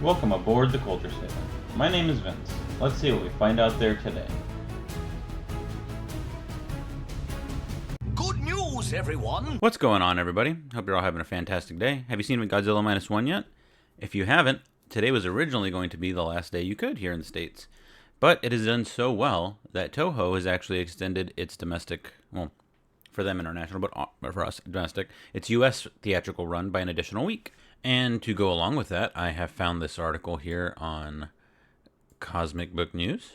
Welcome aboard the Culture Station. My name is Vince. Let's see what we find out there today. Good news, everyone! What's going on, everybody? Hope you're all having a fantastic day. Have you seen Godzilla Minus One yet? If you haven't, today was originally going to be the last day you could here in the States. But it has done so well that Toho has actually extended its domestic, well, for them international, but for us domestic, its U.S. theatrical run by an additional week. And to go along with that, I have found this article here on Cosmic Book News.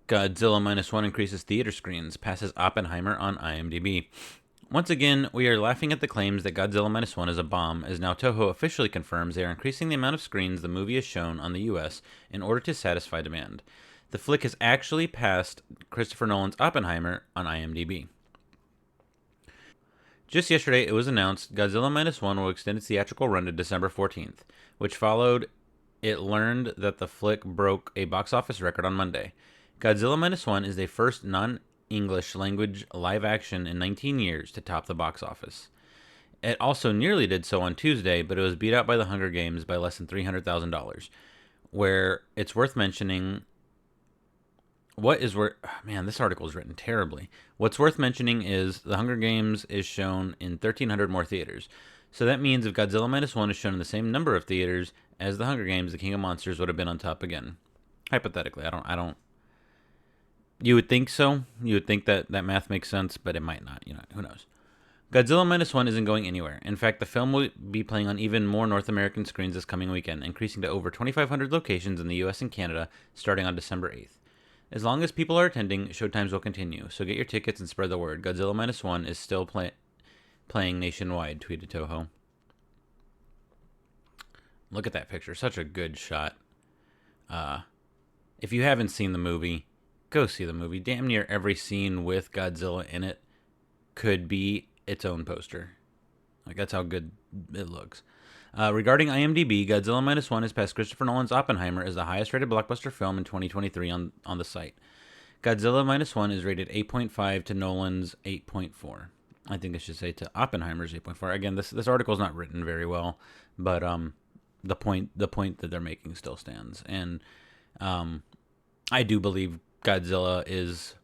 Godzilla Minus One increases theater screens, passes Oppenheimer on IMDb. Once again, we are laughing at the claims that Godzilla Minus One is a bomb, as now Toho officially confirms they are increasing the amount of screens the movie is shown on the US in order to satisfy demand. The flick has actually passed Christopher Nolan's Oppenheimer on IMDb. Just yesterday, it was announced Godzilla Minus One will extend its theatrical run to December 14th, which followed it learned that the flick broke a box office record on Monday. Godzilla Minus One is the first non-English language live action in 19 years to top the box office. It also nearly did so on Tuesday, but it was beat out by The Hunger Games by less than $300,000, where it's worth mentioning... this article is written terribly. What's worth mentioning is The Hunger Games is shown in 1,300 more theaters. So that means if Godzilla Minus One is shown in the same number of theaters as The Hunger Games, The King of Monsters would have been on top again. Hypothetically, I don't. You would think so. You would think that math makes sense, but it might not. Who knows? Godzilla Minus One isn't going anywhere. In fact, the film will be playing on even more North American screens this coming weekend, increasing to over 2,500 locations in the U.S. and Canada starting on December 8th. As long as people are attending, showtimes will continue, so get your tickets and spread the word. Godzilla Minus One is still playing nationwide, tweeted Toho. Look at that picture. Such a good shot. If you haven't seen the movie, go see the movie. Damn near every scene with Godzilla in it could be its own poster. That's how good it looks. Regarding IMDb, Godzilla Minus One has passed Christopher Nolan's Oppenheimer as the highest-rated blockbuster film in 2023 on the site. Godzilla Minus One is rated 8.5 to Nolan's 8.4. I think I should say to Oppenheimer's 8.4. Again, this article is not written very well, but the point that they're making still stands. And I do believe Godzilla is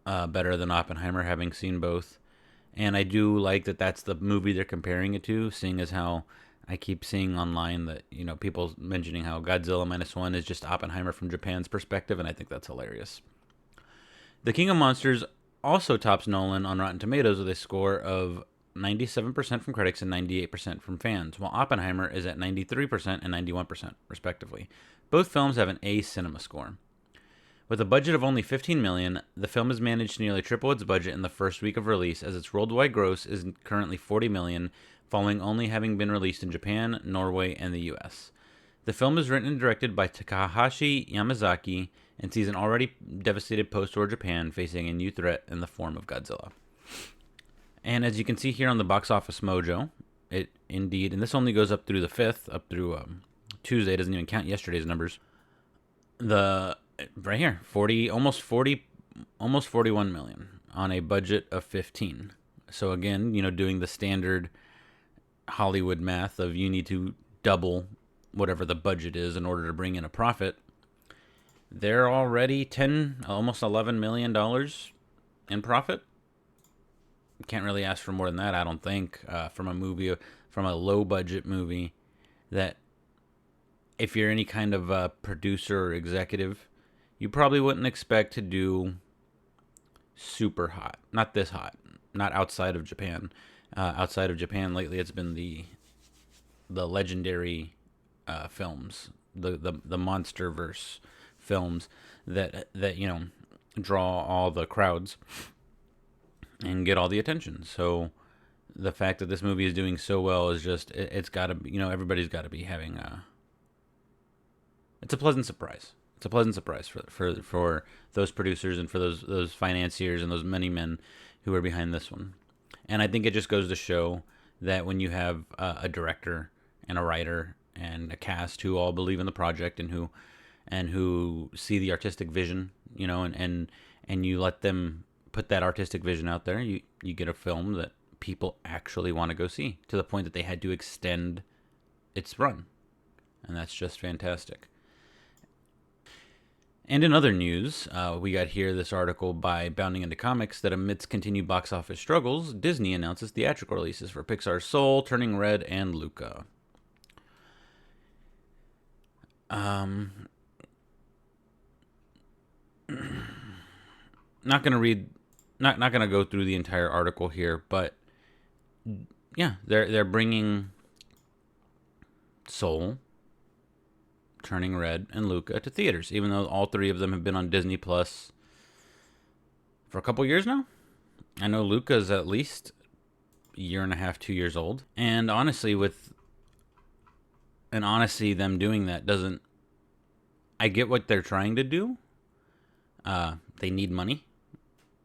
better than Oppenheimer, having seen both. And I do like that that's the movie they're comparing it to, seeing as how I keep seeing online that, people mentioning how Godzilla Minus One is just Oppenheimer from Japan's perspective, and I think that's hilarious. The King of Monsters also tops Nolan on Rotten Tomatoes with a score of 97% from critics and 98% from fans, while Oppenheimer is at 93% and 91%, respectively. Both films have an A cinema score. With a budget of only $15 million, the film has managed to nearly triple its budget in the first week of release, as its worldwide gross is currently $40 million, following only having been released in Japan, Norway, and the US. The film is written and directed by Takahashi Yamazaki and sees an already devastated post-war Japan facing a new threat in the form of Godzilla. And as you can see here on the Box Office Mojo, it indeed, and this only goes up through the 5th, up through Tuesday, doesn't even count yesterday's numbers. Right here, almost 41 million on a budget of 15. So again, doing the standard Hollywood math of you need to double whatever the budget is in order to bring in a profit. They're already almost $11 million in profit. Can't really ask for more than that, I don't think, from a low budget movie that if you're any kind of producer or executive, you probably wouldn't expect to do super hot. Not this hot. Not outside of Japan. Outside of Japan, lately it's been the legendary films, the MonsterVerse films that draw all the crowds and get all the attention. So the fact that this movie is doing so well is just it's got to everybody's got to be having it's a pleasant surprise. It's a pleasant surprise for those producers and for those financiers and those many men who are behind this one. And I think it just goes to show that when you have a director and a writer and a cast who all believe in the project and who see the artistic vision, and you let them put that artistic vision out there, you get a film that people actually want to go see, to the point that they had to extend its run. and that's just fantastic. And in other news, we got here this article by Bounding Into Comics that amidst continued box office struggles, Disney announces theatrical releases for Pixar's Soul, Turning Red, and Luca. Not gonna read, not gonna go through the entire article here, but yeah, they're bringing Soul, Turning Red, and Luca to theaters, even though all three of them have been on Disney Plus for a couple years now. I know Luca's at least a year and a half, 2 years old, and honestly, them doing that doesn't. I get what they're trying to do. They need money.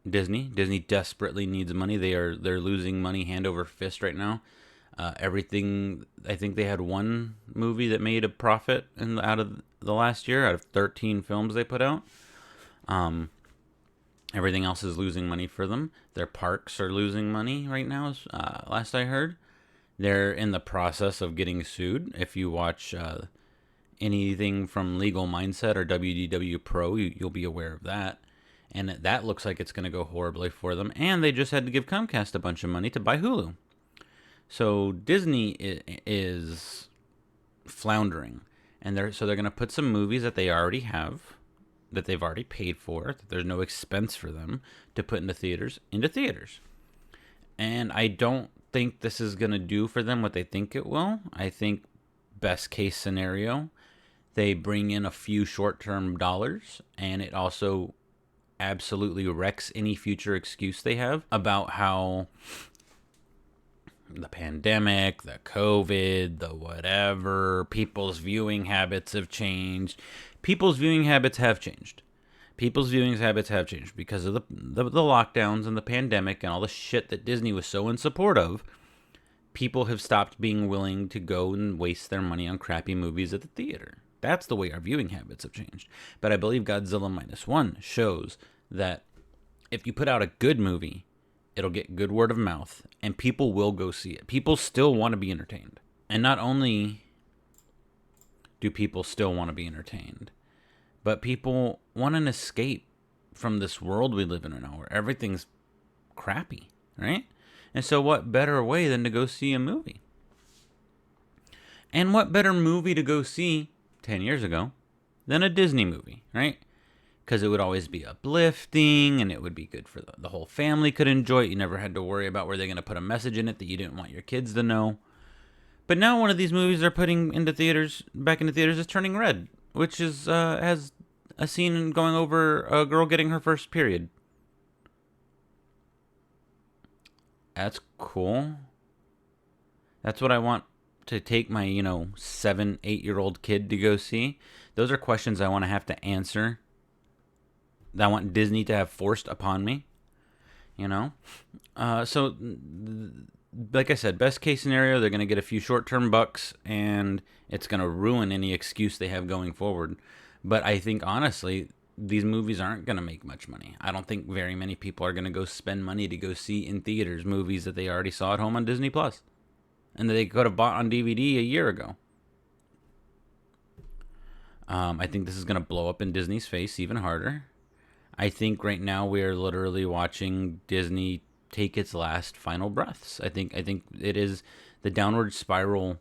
Disney desperately needs money. They're losing money hand over fist right now. Everything. I think they had one movie that made a profit out of the last year, out of 13 films they put out. Everything else is losing money for them. Their parks are losing money right now. Last I heard, they're in the process of getting sued. If you watch anything from Legal Mindset or WDW Pro, you'll be aware of that. And that looks like it's going to go horribly for them. And they just had to give Comcast a bunch of money to buy Hulu. So Disney is floundering. And they're going to put some movies that they already have, that they've already paid for, that there's no expense for them to put into theaters. And I don't think this is going to do for them what they think it will. I think best case scenario, they bring in a few short-term dollars, and it also absolutely wrecks any future excuse they have about how the pandemic, the COVID, the whatever, people's viewing habits have changed. People's viewing habits have changed. Because of the lockdowns and the pandemic and all the shit that Disney was so in support of. People have stopped being willing to go and waste their money on crappy movies at the theater. That's the way our viewing habits have changed. But I believe Godzilla Minus One shows that if you put out a good movie, it'll get good word of mouth, and people will go see it. People still want to be entertained. And not only do people still want to be entertained, but people want an escape from this world we live in right now where everything's crappy, right? And so what better way than to go see a movie? And what better movie to go see 10 years ago than a Disney movie, right? Because it would always be uplifting, and it would be good for the whole family could enjoy it. You never had to worry about where they're going to put a message in it that you didn't want your kids to know. But now one of these movies they're putting back into theaters is Turning Red, which is has a scene going over a girl getting her first period. That's cool. That's what I want to take my, 7, 8-year-old kid to go see. Those are questions I want to have to answer, that I want Disney to have forced upon me, So, like I said, best case scenario, they're going to get a few short-term bucks, and it's going to ruin any excuse they have going forward. But I think, honestly, these movies aren't going to make much money. I don't think very many people are going to go spend money to go see in theaters movies that they already saw at home on Disney Plus, and that they could have bought on DVD a year ago. I think this is going to blow up in Disney's face even harder. I think right now we are literally watching Disney take its last final breaths. I think it is, the downward spiral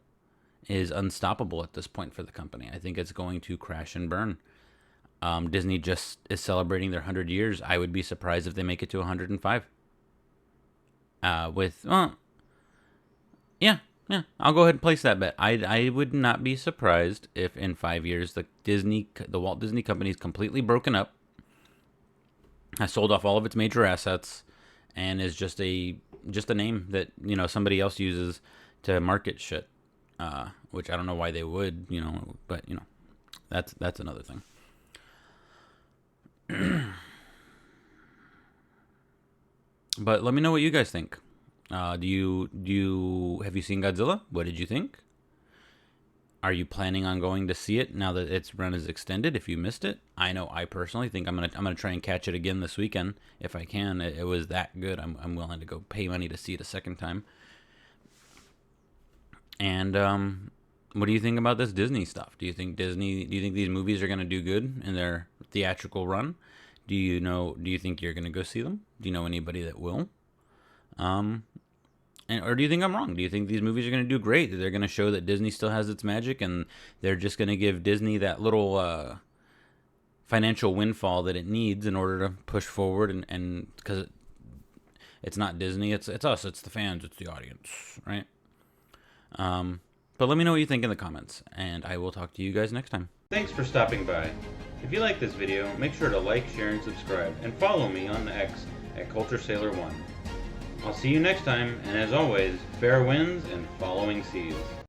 is unstoppable at this point for the company. I think it's going to crash and burn. Disney just is celebrating their 100 years. I would be surprised if they make it to 105. Yeah, I'll go ahead and place that bet. I would not be surprised if in 5 years the Walt Disney Company is completely broken up, has sold off all of its major assets, and is just a name that somebody else uses to market shit. Which I don't know why they would, but that's another thing. But let me know what you guys think. Have you seen Godzilla? What did you think? Are you planning on going to see it now that its run is extended? If you missed it, I know I personally think I'm gonna try and catch it again this weekend if I can. It was that good. I'm willing to go pay money to see it a second time. And What do you think about this Disney stuff? Do you think these movies are going to do good in their theatrical run? Do you think you're going to go see them? Do you know anybody that will? Or do you think I'm wrong? Do you think these movies are going to do great? They're going to show that Disney still has its magic, and they're just going to give Disney that little financial windfall that it needs in order to push forward, and because it's not Disney, it's us, it's the fans, it's the audience, right? But let me know what you think in the comments, and I will talk to you guys next time. Thanks for stopping by. If you like this video, make sure to like, share, and subscribe, and follow me on the X at CultureSailor1. I'll see you next time, and as always, fair winds and following seas.